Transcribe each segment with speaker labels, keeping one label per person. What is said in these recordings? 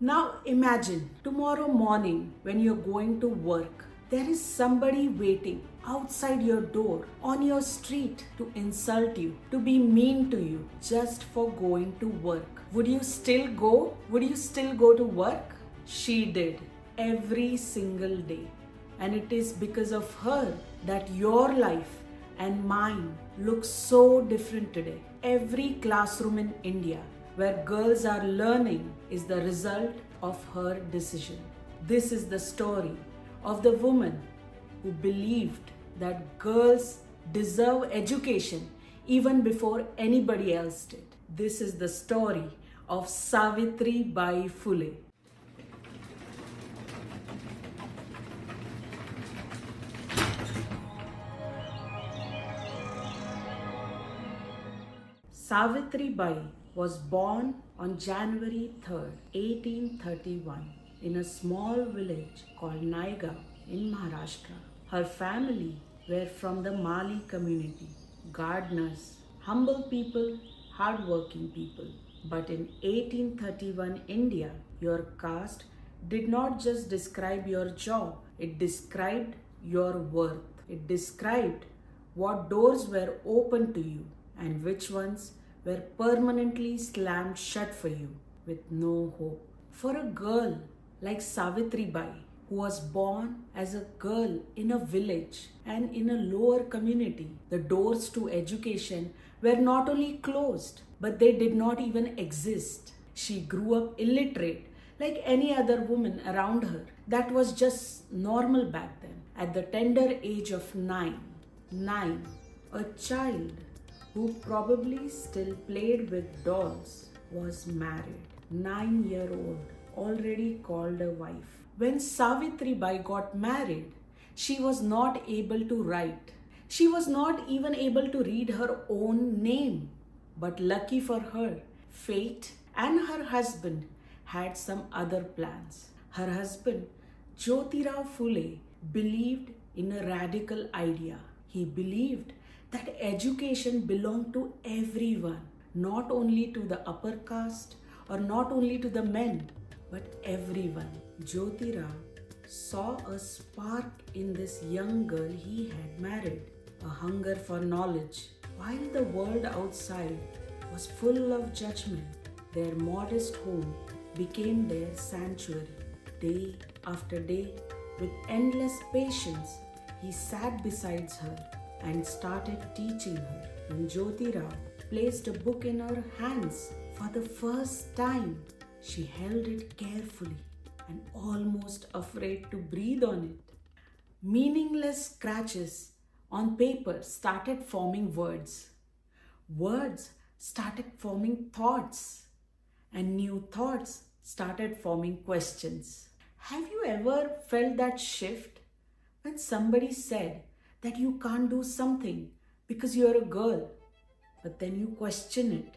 Speaker 1: Now imagine tomorrow morning when you're going to work, there is somebody waiting outside your door on your street to insult you, to be mean to you just for going to work. Would you still go? Would you still go to work? She did every single day. And it is because of her that your life and mine looks so different today. Every classroom in India where girls are learning is the result of her decision. This is the story of the woman who believed that girls deserve education even before anybody else did. This is the story of Savitribai Phule. Savitribai was born on January 3rd, 1831 in a small village called Naigaon in Maharashtra. Her family were from the Mali community, gardeners, humble people, hardworking people. But in 1831 India, your caste did not just describe your job, it described your worth. It described what doors were open to you and which ones were permanently slammed shut for you with no hope. For a girl like Savitribai, who was born as a girl in a village and in a lower community, the doors to education were not only closed, but they did not even exist. She grew up illiterate like any other woman around her. That was just normal back then. At the tender age of nine, a child who probably still played with dolls was married. 9-year-old, already called a wife. When Savitribai got married, she was not able to write. She was not even able to read her own name. But lucky for her, fate and her husband had some other plans. Her husband, Jyotirao Phule, believed in a radical idea. He believed that education belonged to everyone, not only to the upper caste or not only to the men, but everyone. Jyotirao saw a spark in this young girl he had married, a hunger for knowledge. While the world outside was full of judgment, their modest home became their sanctuary. Day after day, with endless patience, he sat beside her and started teaching her. When Jyotirao placed a book in her hands for the first time, she held it carefully and almost afraid to breathe on it. Meaningless scratches on paper started forming words. Words started forming thoughts, and new thoughts started forming questions. Have you ever felt that shift when somebody said that you can't do something because you're a girl, but then you question it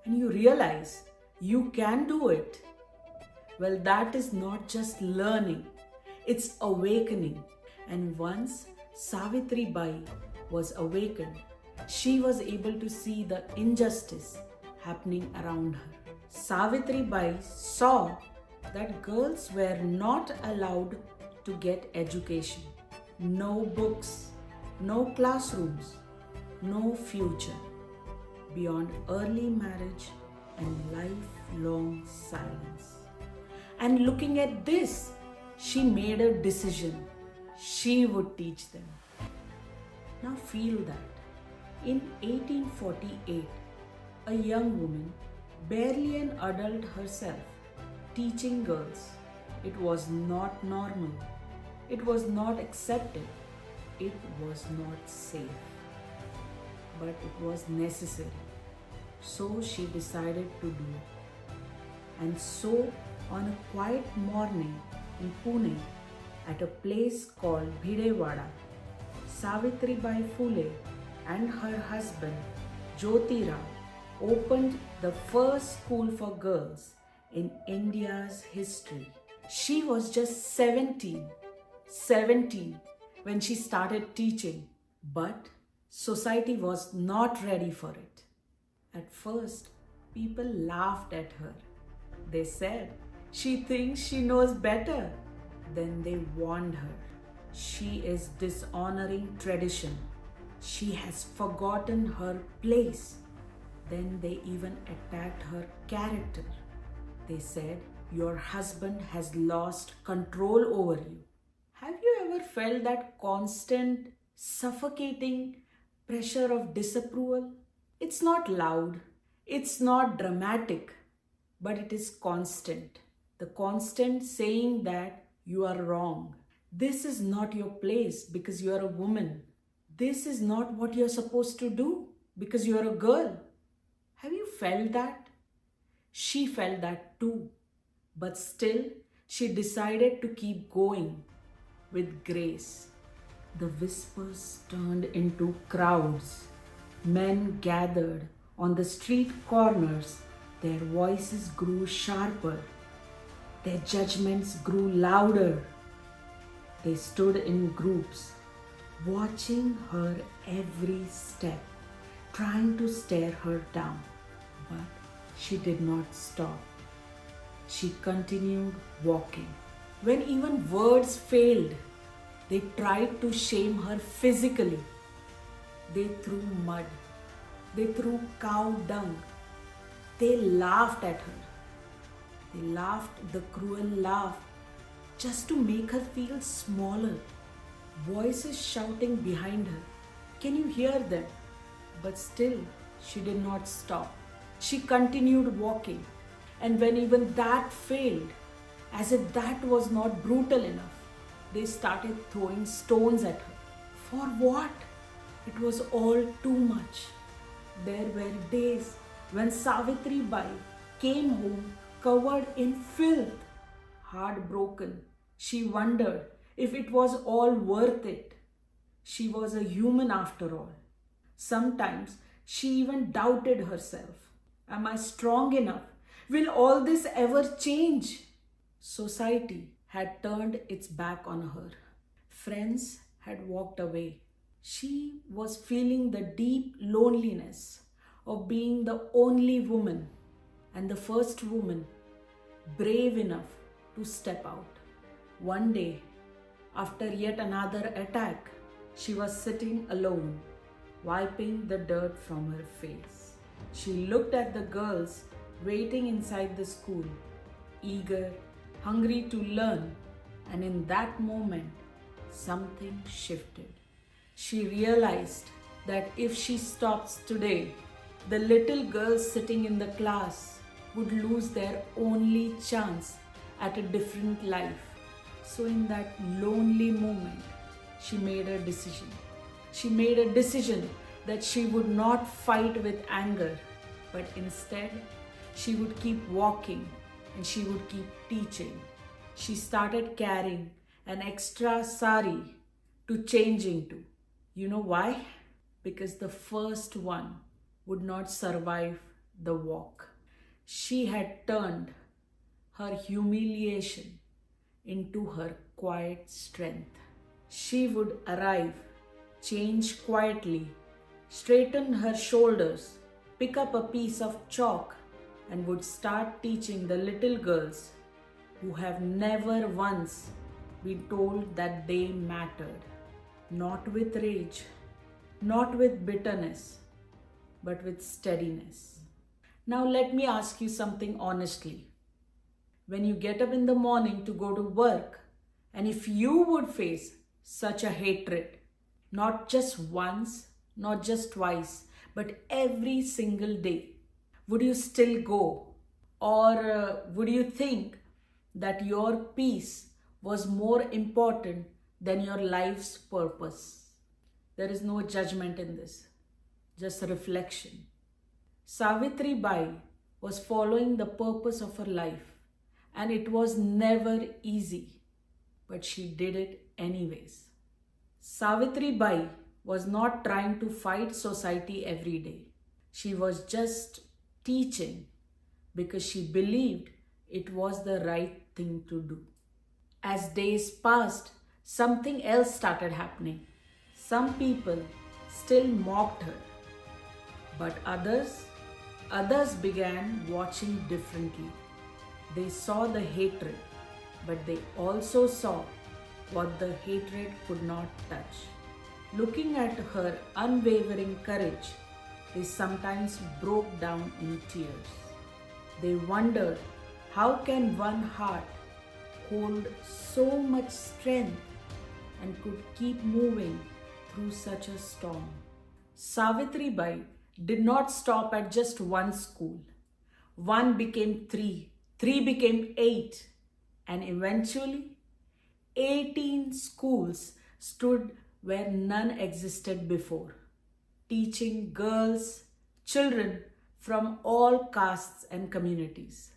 Speaker 1: and you realize you can do it? Well, that is not just learning, it's awakening. And once Savitribai was awakened, she was able to see the injustice happening around her. Savitribai saw that girls were not allowed to get education. No books, no classrooms, no future beyond early marriage and lifelong silence. And looking at this, she made a decision. She would teach them. Now feel that. In 1848, a young woman, barely an adult herself, teaching girls. It was not normal. It was not accepted. It was not safe. But it was necessary. So she decided to do it. And so, on a quiet morning in Pune, at a place called Bhidewada, Savitribai Phule and her husband Jyotirao opened the first school for girls in India's history. She was just 17 when she started teaching, but society was not ready for it. At first, people laughed at her. They said, She thinks she knows better. Then they warned her. She is dishonoring tradition. She has forgotten her place. Then they even attacked her character. They said, your husband has lost control over you. Have you ever felt that constant, suffocating pressure of disapproval? It's not loud, it's not dramatic, but it is constant. The constant saying that you are wrong. This is not your place because you are a woman. This is not what you're supposed to do because you are a girl. Have you felt that? She felt that too. But still, she decided to keep going with grace. The whispers turned into crowds. Men gathered on the street corners. Their voices grew sharper. Their judgments grew louder. They stood in groups, watching her every step, trying to stare her down. But she did not stop. She continued walking. When even words failed, they tried to shame her physically. They threw mud. They threw cow dung. They laughed at her. They laughed the cruel laugh just to make her feel smaller. Voices shouting behind her. Can you hear them? But still, she did not stop. She continued walking. And when even that failed, as if that was not brutal enough, they started throwing stones at her. For what? It was all too much. There were days when Savitribai came home covered in filth. Heartbroken, she wondered if it was all worth it. She was a human after all. Sometimes she even doubted herself. Am I strong enough? Will all this ever change? Society had turned its back on her. Friends had walked away. She was feeling the deep loneliness of being the only woman and the first woman brave enough to step out. One day, after yet another attack, she was sitting alone, wiping the dirt from her face. She looked at the girls waiting inside the school, eager, hungry to learn, and in that moment, something shifted. She realized that if she stops today, the little girls sitting in the class would lose their only chance at a different life. So in that lonely moment, she made a decision. She made a decision that she would not fight with anger, but instead, she would keep walking and she would keep teaching. She started carrying an extra sari to change into. You know why? Because the first one would not survive the walk. She had turned her humiliation into her quiet strength. She would arrive, change quietly, straighten her shoulders, pick up a piece of chalk, and would start teaching the little girls who have never once been told that they mattered. Not with rage, not with bitterness, but with steadiness. Now let me ask you something honestly. When you get up in the morning to go to work, and if you would face such a hatred, not just once, not just twice, but every single day, would you still go? Or would you think that your peace was more important than your life's purpose? There is no judgment in this, just reflection. Savitribai was following the purpose of her life, and it was never easy, but she did it anyways. Savitribai was not trying to fight society every day. She was just teaching because she believed it was the right thing to do. As days passed, something else started happening. Some people still mocked her, but others began watching differently. They saw the hatred, but they also saw what the hatred could not touch. Looking at her unwavering courage, they sometimes broke down in tears. They wondered, how can one heart hold so much strength and could keep moving through such a storm? Savitribai did not stop at just one school. One became three, three became eight, and eventually 18 schools stood where none existed before, teaching girls, children from all castes and communities.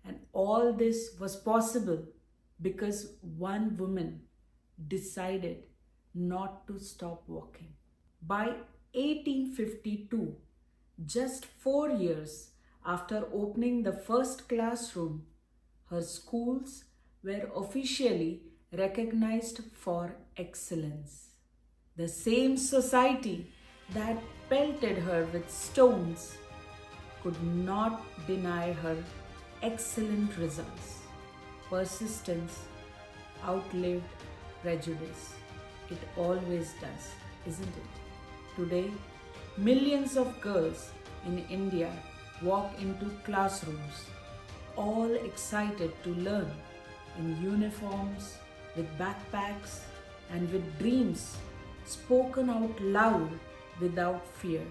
Speaker 1: And all this was possible because one woman decided not to stop walking. By 1852, just 4 years after opening the first classroom, her schools were officially recognized for excellence. The same society that pelted her with stones could not deny her excellent results. Persistence outlived prejudice. It always does, isn't it? Today, millions of girls in India walk into classrooms, all excited to learn, in uniforms, with backpacks, and with dreams spoken out loud without fear.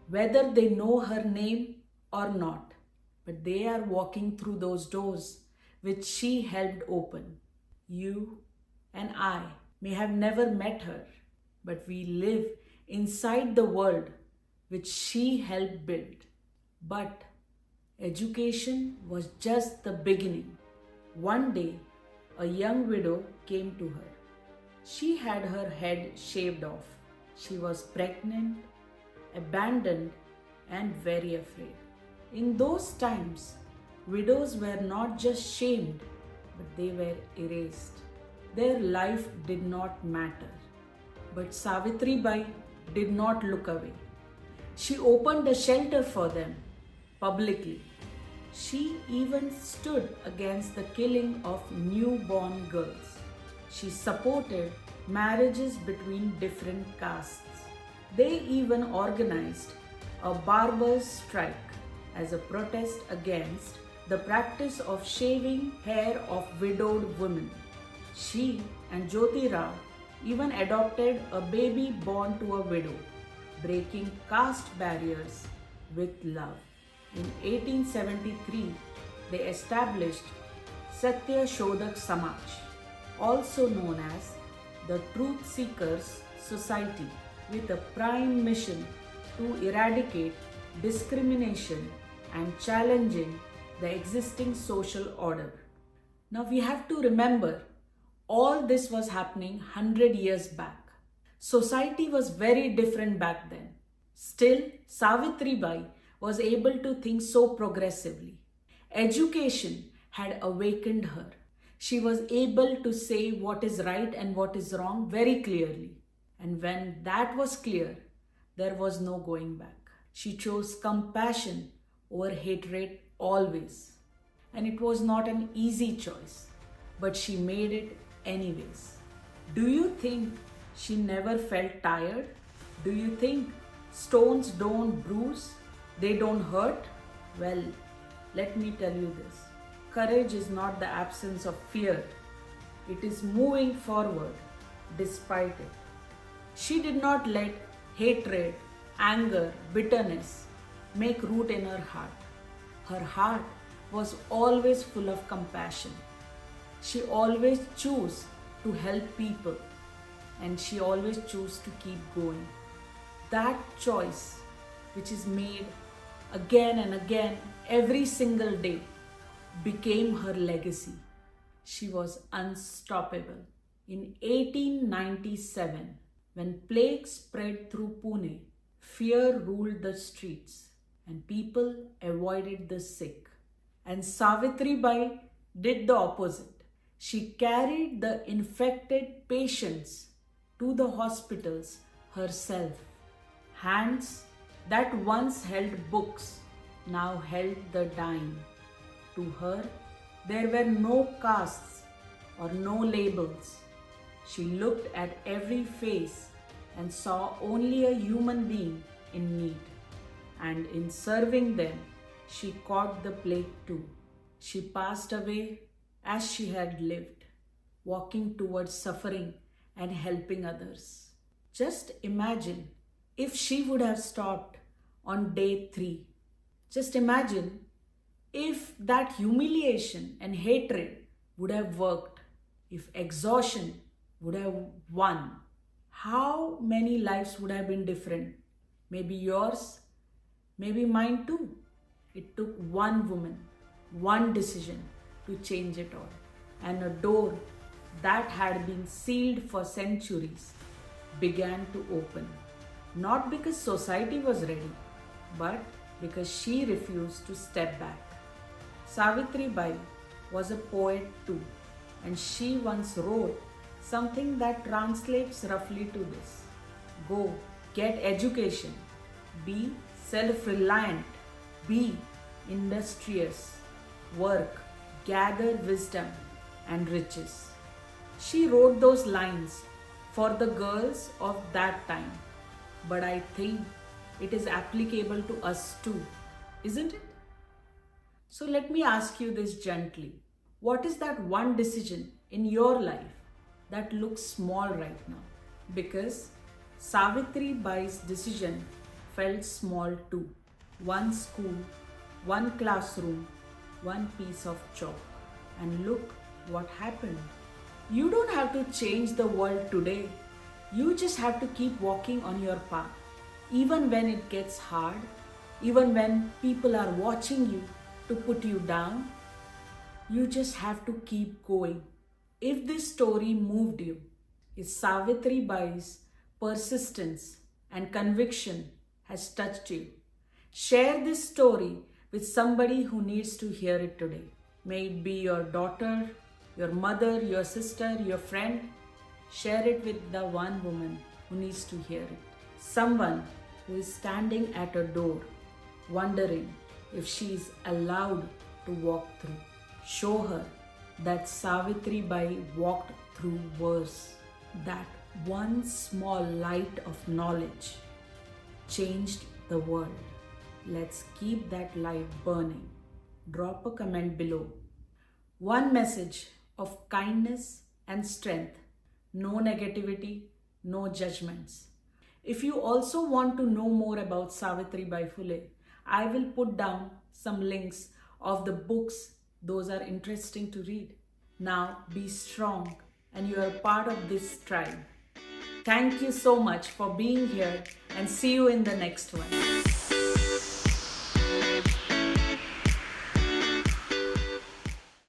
Speaker 1: Whether they know her name or not, but they are walking through those doors which she helped open. You and I may have never met her, but we live inside the world which she helped build. But education was just the beginning. One day, a young widow came to her. She had her head shaved off. She was pregnant, abandoned, and very afraid. In those times, widows were not just shamed, but they were erased. Their life did not matter. But Savitribai did not look away. She opened a shelter for them publicly. She even stood against the killing of newborn girls. She supported marriages between different castes. They even organized a barber's strike as a protest against the practice of shaving hair of widowed women. She and Jyoti Rao even adopted a baby born to a widow, breaking caste barriers with love. In 1873, they established Satya Shodhak Samaj, also known as the Truth Seekers Society, with a prime mission to eradicate discrimination and challenging the existing social order. Now we have to remember, all this was happening 100 years back. Society was very different back then. Still, Savitribai was able to think so progressively. Education had awakened her. She was able to say what is right and what is wrong very clearly. And when that was clear, there was no going back. She chose compassion over hatred always. And it was not an easy choice, but she made it anyways. Do you think she never felt tired? Do you think stones don't bruise? They don't hurt? Well, let me tell you this. Courage is not the absence of fear. It is moving forward despite it. She did not let hatred, anger, bitterness make root in her heart. Her heart was always full of compassion. She always chose to help people, and she always chose to keep going. That choice, which is made again and again every single day, became her legacy. She was unstoppable. In 1897, when plague spread through Pune, fear ruled the streets and people avoided the sick. And Savitribai did the opposite. She carried the infected patients to the hospitals herself. Hands that once held books now held the dying. To her, There were no castes or no labels. She looked at every face and saw only a human being in need. And in serving them, she caught the plague too. She passed away as she had lived, walking towards suffering and helping others. Just imagine if she would have stopped on day 3. Just imagine if that humiliation and hatred would have worked, if exhaustion would have won. How many lives would have been different? Maybe yours, maybe mine too. It took one woman, one decision to change it all. And a door that had been sealed for centuries began to open. Not because society was ready, but because she refused to step back. Savitribai was a poet too, and she once wrote something that translates roughly to this: go, get education, be self-reliant, be industrious, work, gather wisdom and riches. She wrote those lines for the girls of that time, but I think it is applicable to us too, isn't it? So let me ask you this gently. What is that one decision in your life that looks small right now? Because Savitribai's decision felt small too. One school, one classroom, one piece of chalk. And look what happened. You don't have to change the world today. You just have to keep walking on your path. Even when it gets hard, even when people are watching you to put you down, you just have to keep going. If this story moved you, if Savitribai's persistence and conviction has touched you, share this story with somebody who needs to hear it today. May it be your daughter, your mother, your sister, your friend. Share it with the one woman who needs to hear it. Someone who is standing at a door, wondering if she is allowed to walk through. Show her that Savitribai walked through worse. That one small light of knowledge changed the world. Let's keep that light burning. Drop a comment below. One message of kindness and strength. No negativity, no judgments. If you also want to know more about Savitribai Phule, I will put down some links of the books. Those are interesting to read. Now be strong, and you are part of this tribe. Thank you so much for being here, and see you in the next one.